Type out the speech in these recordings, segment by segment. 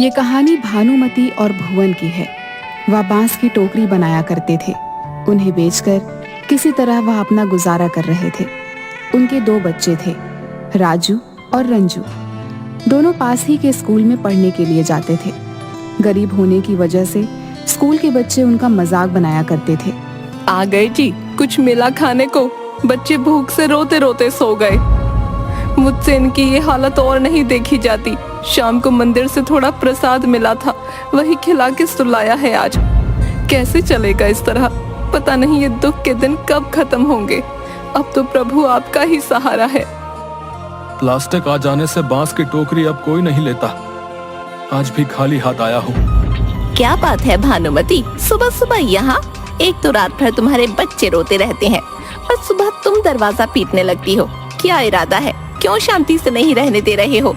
ये कहानी भानुमति और भुवन की है। वह बांस की टोकरी बनाया करते थे। उन्हें बेचकर किसी तरह वह अपना गुजारा कर रहे थे। उनके 2 बच्चे थे, राजू और रंजू। दोनों पास ही के स्कूल में पढ़ने के लिए जाते थे। गरीब होने की वजह से स्कूल के बच्चे उनका मजाक बनाया करते थे। आ गए जी, कुछ मिला खाने को? बच्चे भूख से रोते रोते सो गए। मुझसे इनकी ये हालत और नहीं देखी जाती। शाम को मंदिर से थोड़ा प्रसाद मिला था, वही खिला के सुलाया है आज। कैसे चलेगा इस तरह? पता नहीं ये दुख के दिन कब खत्म होंगे। अब तो प्रभु आपका ही सहारा है। प्लास्टिक आ जाने से बांस की टोकरी अब कोई नहीं लेता। आज भी खाली हाथ आया हूँ। क्या बात है भानुमति, सुबह सुबह यहाँ? एक तो रात भर तुम्हारे बच्चे रोते रहते हैं और सुबह तुम दरवाजा पीटने लगती हो। क्या इरादा है? क्यों शांति से नहीं रहने दे रहे हो?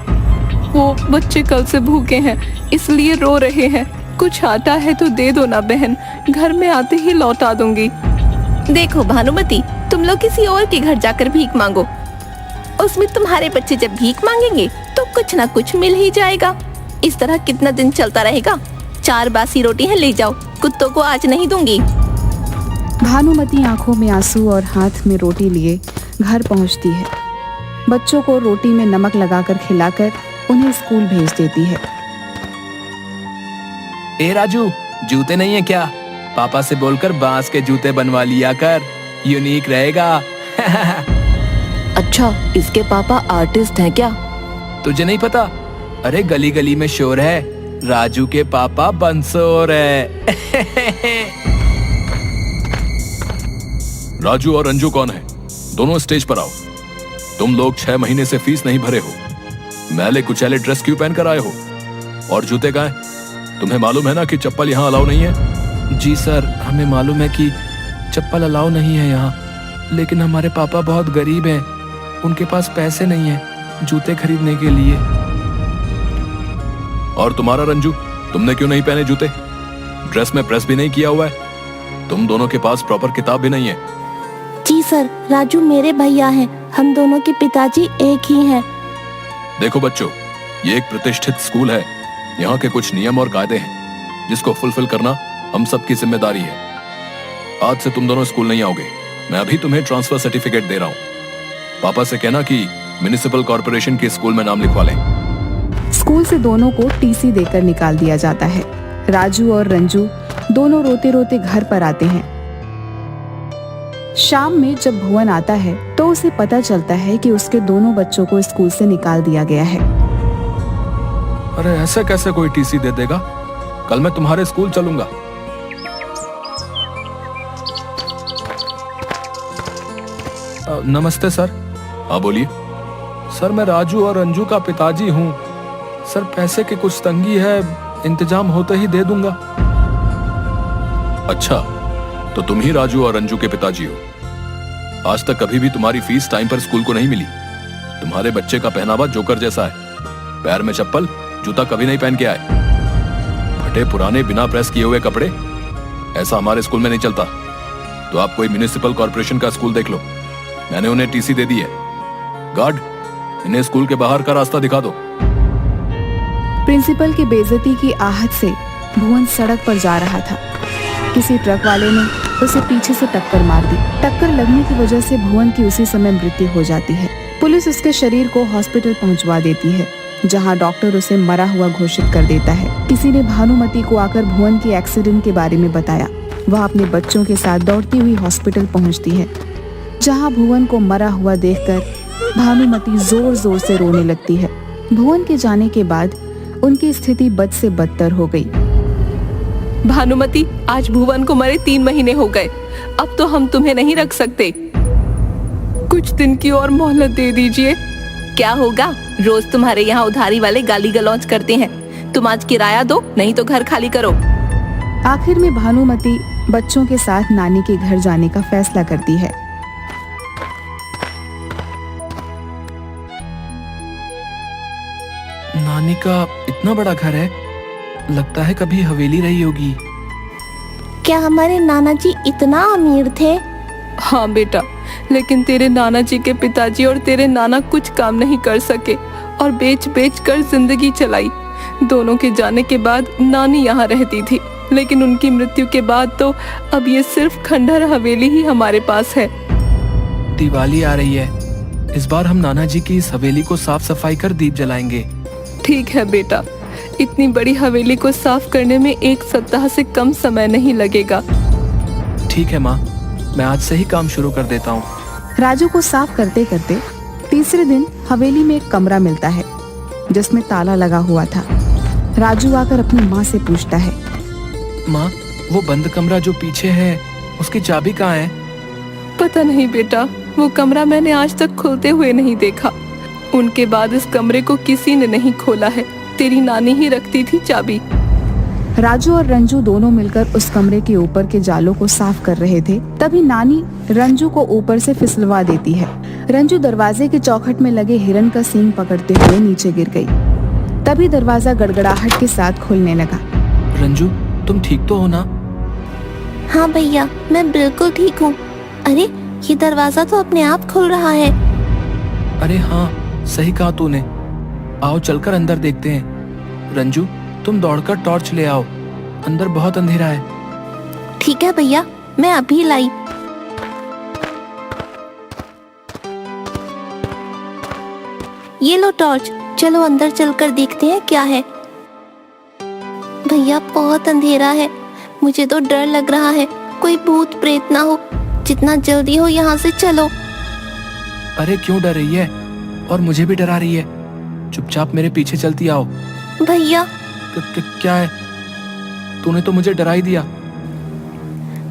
वो बच्चे कल से भूखे हैं, इसलिए रो रहे हैं। कुछ आटा है तो दे दो ना बहन, घर में आते ही लौटा दूंगी। देखो भानुमति, तुम लोग किसी और के घर जाकर भीख मांगो। उसमें तुम्हारे बच्चे जब भीख मांगेंगे तो कुछ ना कुछ मिल ही जाएगा। इस तरह कितना दिन चलता रहेगा? 4 बासी रोटी है, ले जाओ, कुत्तों को आज नहीं दूंगी। भानुमति आंखों में आंसू और हाथ में रोटी लिए घर पहुंचती है। बच्चों को रोटी में नमक लगाकर खिलाकर उन्हें स्कूल भेज देती है। ए राजू, जूते नहीं है क्या? पापा से बोलकर बांस के जूते बनवा लिया कर, यूनिक रहेगा। अच्छा, इसके पापा आर्टिस्ट हैं क्या? तुझे नहीं पता? अरे गली गली में शोर है, राजू के पापा बंसोर है। राजू और रंजू कौन है? दोनों स्टेज पर आओ। तुम लोग 6 महीने से फीस नहीं भरे हो। मैले कुचैले ड्रेस क्यों पहन कर आए हो? और जूते कहाँ हैं? तुम्हें मालूम है ना कि चप्पल यहाँ अलाउ नहीं है? जी सर, हमें मालूम है कि चप्पल अलाउ नहीं है यहाँ, लेकिन हमारे पापा बहुत गरीब हैं। उनके पास पैसे नहीं है जूते खरीदने के लिए। और तुम्हारा रंजू, तुमने क्यों नहीं पहने जूते? ड्रेस में प्रेस भी नहीं किया हुआ है। तुम दोनों के पास प्रॉपर किताब भी नहीं है। जी सर, राजू मेरे भैया हैं, हम दोनों के पिताजी एक ही हैं। देखो बच्चों, ये एक प्रतिष्ठित स्कूल है। यहाँ के कुछ नियम और कायदे हैं जिसको फुलफिल करना हम सबकी जिम्मेदारी है। आज से तुम दोनों स्कूल नहीं आओगे। मैं अभी तुम्हें ट्रांसफर सर्टिफिकेट दे रहा हूँ। पापा से कहना कि म्युनिसिपल कॉर्पोरेशन के स्कूल में नाम लिखवा लें। स्कूल से दोनों को टीसी देकर निकाल दिया जाता है। राजू और रंजू दोनों रोते रोते घर पर आते हैं। शाम में जब भुवन आता है तो उसे पता चलता है कि उसके दोनों बच्चों को स्कूल से निकाल दिया गया है। अरे ऐसे कैसे कोई टीसी दे देगा? कल मैं तुम्हारे स्कूल चलूंगा। नमस्ते सर। हाँ बोलिए। सर, मैं राजू और रंजू का पिताजी हूँ। सर, पैसे की कुछ तंगी है, इंतजाम होते ही दे दूंगा। अच्छा, तो तुम ही राजू और रंजू के पिताजी हो। आज तक कभी भी तुम्हारी फीस टाइम पर स्कूल को नहीं मिली। तुम्हारे बच्चे का पहनावा जोकर जैसा है। पैर में चप्पल, जूता कभी नहीं पहन के आए। फटे पुराने बिना प्रेस किए हुए कपड़े, ऐसा हमारे स्कूल में नहीं चलता। तो आप कोई म्युनिसिपल कॉर्पोरेशन का स्कूल देख लो। मैंने उन्हें टीसी दे दी है। गार्ड, इन्हें स्कूल के बाहर का रास्ता दिखा दो। प्रिंसिपल की बेइज्जती की आहट से भुवन सड़क पर जा रहा था। किसी ट्रक वाले ने उसे पीछे से टक्कर मार दी। टक्कर लगने की वजह से भुवन की उसी समय मृत्यु हो जाती है। पुलिस उसके शरीर को हॉस्पिटल पहुंचवा देती है, जहां डॉक्टर उसे मरा हुआ घोषित कर देता है। किसी ने भानुमति को आकर भुवन के एक्सीडेंट के बारे में बताया। वह अपने बच्चों के साथ दौड़ती हुई हॉस्पिटल पहुंचती है, जहां भुवन को मरा हुआ देखकर भानुमति जोर जोर से रोने लगती है। भुवन के जाने के बाद उनकी स्थिति बद से बदतर हो गई। भानुमति, आज भुवन को मरे 3 महीने हो गए। अब तो हम तुम्हें नहीं रख सकते। कुछ दिन की और मोहलत दे दीजिए। क्या होगा? रोज तुम्हारे यहाँ उधारी वाले गाली गलौज करते हैं। तुम आज किराया दो, नहीं तो घर खाली करो। आखिर में भानुमति बच्चों के साथ नानी के घर जाने का फैसला करती है। नानी का इतना बड़ा घर है, लगता है कभी हवेली रही होगी। क्या हमारे नाना जी इतना अमीर थे? हाँ बेटा, लेकिन तेरे नाना जी के पिताजी और तेरे नाना कुछ काम नहीं कर सके और बेच बेच कर जिंदगी चलाई। दोनों के जाने के बाद नानी यहाँ रहती थी, लेकिन उनकी मृत्यु के बाद तो अब ये सिर्फ खंडहर हवेली ही हमारे पास है। दिवाली आ रही है, इस बार हम नाना जी की इस हवेली को साफ सफाई कर दीप जलाएंगे। ठीक है बेटा, इतनी बड़ी हवेली को साफ करने में 1 सप्ताह से कम समय नहीं लगेगा। ठीक है माँ, मैं आज से ही काम शुरू कर देता हूँ। राजू को साफ करते करते तीसरे दिन हवेली में एक कमरा मिलता है जिसमें ताला लगा हुआ था। राजू आकर अपनी माँ से पूछता है, माँ, वो बंद कमरा जो पीछे है, उसकी चाबी कहाँ है? पता नहीं बेटा, वो कमरा मैंने आज तक खुलते हुए नहीं देखा। उनके बाद इस कमरे को किसी ने नहीं खोला है। तेरी नानी ही रखती थी चाबी। राजू और रंजू दोनों मिलकर उस कमरे के ऊपर के जालों को साफ कर रहे थे। तभी नानी रंजू को ऊपर से फिसलवा देती है। रंजू दरवाजे के चौखट में लगे हिरन का सींग पकड़ते हुए नीचे गिर गई। तभी दरवाजा गड़गड़ाहट के साथ खुलने लगा। रंजू, तुम ठीक तो हो ना? हाँ भैया, मैं बिल्कुल ठीक हूँ। अरे, ये दरवाजा तो अपने आप खुल रहा है। अरे हाँ, सही कहा तूने। आओ चलकर अंदर देखते हैं। रंजू, तुम दौड़कर टॉर्च ले आओ, अंदर बहुत अंधेरा है। ठीक है भैया, मैं अभी लाई। ये लो टॉर्च, चलो अंदर चलकर देखते हैं क्या है। भैया, बहुत अंधेरा है, मुझे तो डर लग रहा है, कोई भूत प्रेत ना हो। जितना जल्दी हो यहाँ से चलो। अरे क्यों डर रही है? और मुझे भी डरा रही है। चुपचाप मेरे पीछे चलती आओ। भैया, क्या है? तूने तो मुझे डरा ही दिया।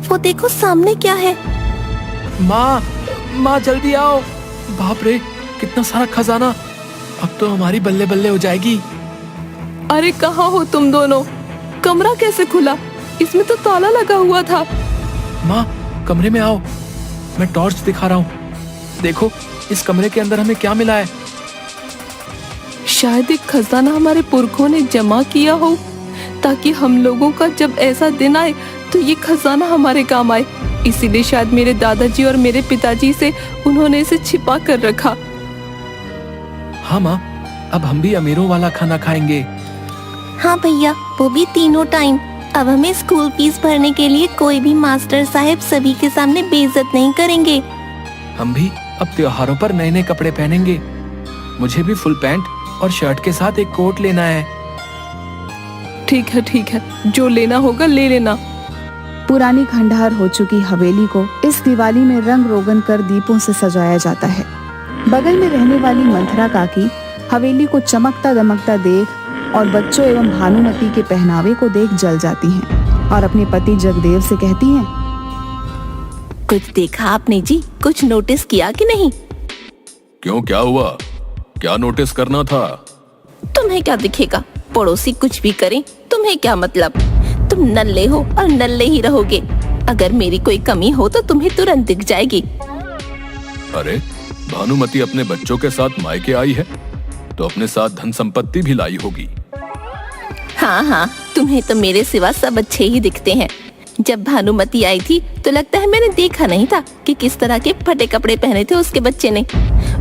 वो देखो सामने क्या है। माँ, माँ जल्दी आओ। बाप रे, कितना सारा खजाना। अब तो हमारी बल्ले बल्ले हो जाएगी। अरे कहाँ हो तुम दोनों? कमरा कैसे खुला? इसमें तो ताला लगा हुआ था। माँ, कमरे में आओ, मैं टॉर्च दिखा रहा हूँ। देखो इस कमरे के अंदर हमें क्या मिला है। शायद एक खजाना हमारे पुरखों ने जमा किया हो, ताकि हम लोगों का जब ऐसा दिन आए तो ये खजाना हमारे काम आए। इसीलिए शायद मेरे दादाजी और मेरे पिताजी से उन्होंने इसे छिपा कर रखा। हाँ माँ, अब हम भी अमीरों वाला खाना खाएंगे। हाँ भैया, वो भी तीनों टाइम। अब हमें स्कूल फीस भरने के लिए कोई भी मास्टर साहब सभी के सामने बेइज्जत नहीं करेंगे। हम भी अब त्योहारों पर नए नए कपड़े पहनेंगे। मुझे भी फुल पैंट और शर्ट के साथ एक कोट लेना है। ठीक है, जो लेना होगा ले लेना। पुरानी खंडहर हो चुकी हवेली को इस दिवाली में रंग रोगन कर दीपों से सजाया जाता है। बगल में रहने वाली मंथरा काकी हवेली को चमकता दमकता देख और बच्चों एवं भानुमति के पहनावे को देख जल जाती हैं और अपने पति जगदेव से कहती हैं, कुछ देखा आपने जी? कुछ नोटिस किया कि नहीं? क्यों, क्या हुआ? क्या नोटिस करना था? तुम्हें क्या दिखेगा? पड़ोसी कुछ भी करें, तुम्हें क्या मतलब? तुम नल्ले हो और नल्ले ही रहोगे। अगर मेरी कोई कमी हो तो तुम्हें तुरंत दिख जाएगी। अरे, भानुमति अपने बच्चों के साथ मायके आई है तो अपने साथ धन संपत्ति भी लाई होगी। हाँ, तुम्हें तो मेरे सिवा सब अच्छे ही दिखते हैं। जब भानुमति आई थी तो लगता है मैंने देखा नहीं था कि किस तरह के फटे कपड़े पहने थे उसके बच्चे ने,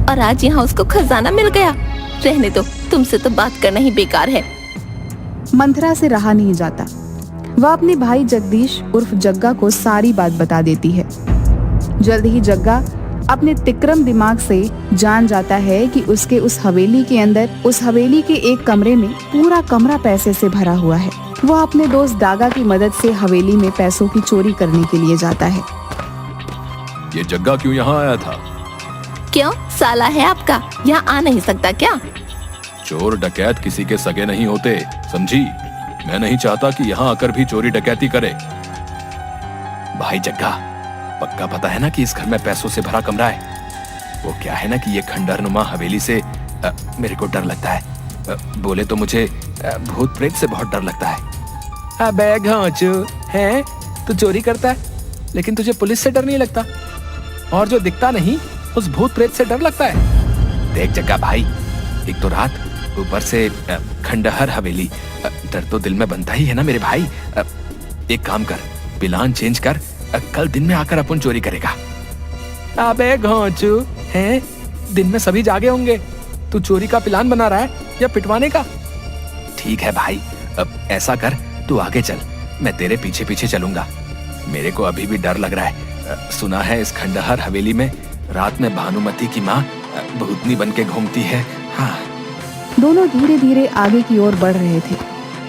और आज यहाँ उसको खजाना मिल गया। रहने दो, तुमसे तो बात करना ही बेकार है। मंथरा से रहा नहीं जाता। वह अपने भाई जगदीश उर्फ जग्गा को सारी बात बता देती है। जल्द ही जग्गा अपने तिक्रम दिमाग से जान जाता है कि उसके उस हवेली के अंदर, उस हवेली के एक कमरे में पूरा कमरा पैसे से भरा हुआ है। वह अपने दोस्त दागा की मदद से हवेली में पैसों की चोरी करने के लिए जाता है। ये जग्गा क्यों यहाँ आया था? क्यों, साला है आपका? यहाँ आ नहीं सकता क्या? चोर डकैत किसी के सगे नहीं होते, समझी? मैं नहीं चाहता कि यहाँ आकर भी चोरी डकैती करे। भाई जग्गा, पक्का पता है ना कि इस घर में पैसों से भरा कमरा है? वो क्या है ना कि ये खंडहरनुमा हवेली से मेरे को डर लगता है। बोले तो मुझे भूत प्रेत से बहुत डर लगता है। अबे घोंचू, हैं? तू चोरी करता है लेकिन तुझे पुलिस से डर नहीं लगता, और जो दिखता नहीं उस भूत प्रेत से डर लगता है। देख जग्गा भाई, एक तो रात, ऊपर से खंडहर हवेली, डर तो दिल में बनता ही है ना मेरे भाई। एक काम कर, प्लान चेंज कर, कल दिन में आकर अपन चोरी करेगा। अबे घोंचू, हैं? दिन में सभी जागे होंगे, तू चोरी का प्लान बना रहा है या पिटवाने का? ठीक है भाई, अब ऐसा कर, तू आगे चल, मैं तेरे पीछे पीछे चलूंगा। मेरे को अभी भी डर लग रहा है। सुना है इस खंडहर हवेली में रात में भानुमति की माँ भूतनी बन के घूमती है। हाँ। दोनों धीरे धीरे आगे की ओर बढ़ रहे थे।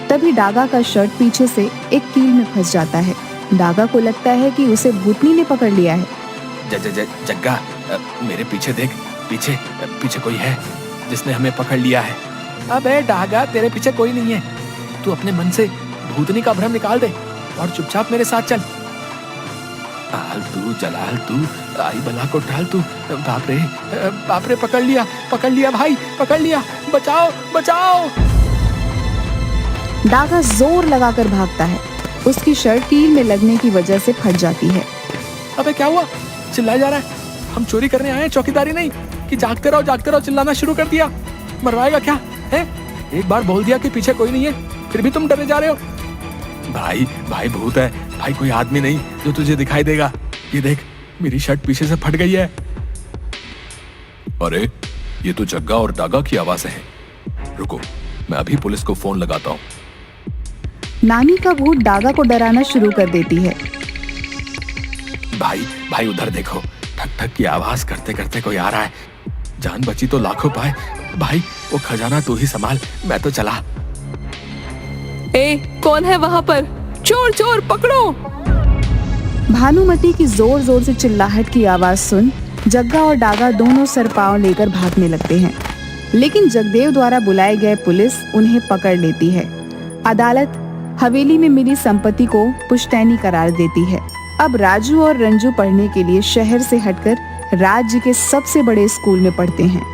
तभी डागा का शर्ट पीछे से एक कील में फंस जाता है। डागा को लगता है कि उसे भूतनी ने पकड़ लिया है। जग्गा, मेरे पीछे देख, पीछे पीछे कोई है जिसने हमें पकड़ लिया है। अबे डागा, तेरे पीछे कोई नहीं है। तू अपने मन से भूतनी का भ्रम निकाल दे और चुपचाप मेरे साथ चल। आल तू जलाल तू, आई बला को टाल तू। बाप रे, पकड़ लिया भाई, पकड़ लिया, बचाओ बचाओ। डागा जोर लगाकर भागता है। उसकी शर्ट कील में लगने की वजह से फट जाती है। अबे क्या हुआ? चिल्लाया जा रहा है। हम चोरी करने आए हैं, चौकीदारी नहीं कि जागते रहो चिल्लाना शुरू कर दिया। मरवाएगा क्या है? एक बार बोल दिया कि पीछे कोई नहीं है, फिर भी तुम डरे जा रहे हो। भाई भूत है भाई, कोई आदमी नहीं जो तुझे दिखाई देगा। ये देख, मेरी शर्ट पीछे से फट गई है। अरे ये तो जग्गा और डागा की आवाजें हैं। रुको, मैं अभी पुलिस को फोन लगाता हूँ। नानी का भूत डागा को डराना शुरू कर देती है। भाई उधर देखो, ठक ठक की आवाज करते करते कोई आ रहा है। जान बची तो लाखों पाए। भाई वो खजाना तू ही संभाल, मैं तो चला। कौन है वहाँ पर? चोर चोर पकड़ो। भानुमति की जोर जोर से चिल्लाहट की आवाज सुन जग्गा और डागा दोनों सरपाव लेकर भागने लगते हैं। लेकिन जगदेव द्वारा बुलाए गए पुलिस उन्हें पकड़ लेती है। अदालत हवेली में मिली संपत्ति को पुश्तैनी करार देती है। अब राजू और रंजू पढ़ने के लिए शहर से हटकर राज्य के सबसे बड़े स्कूल में पढ़ते हैं।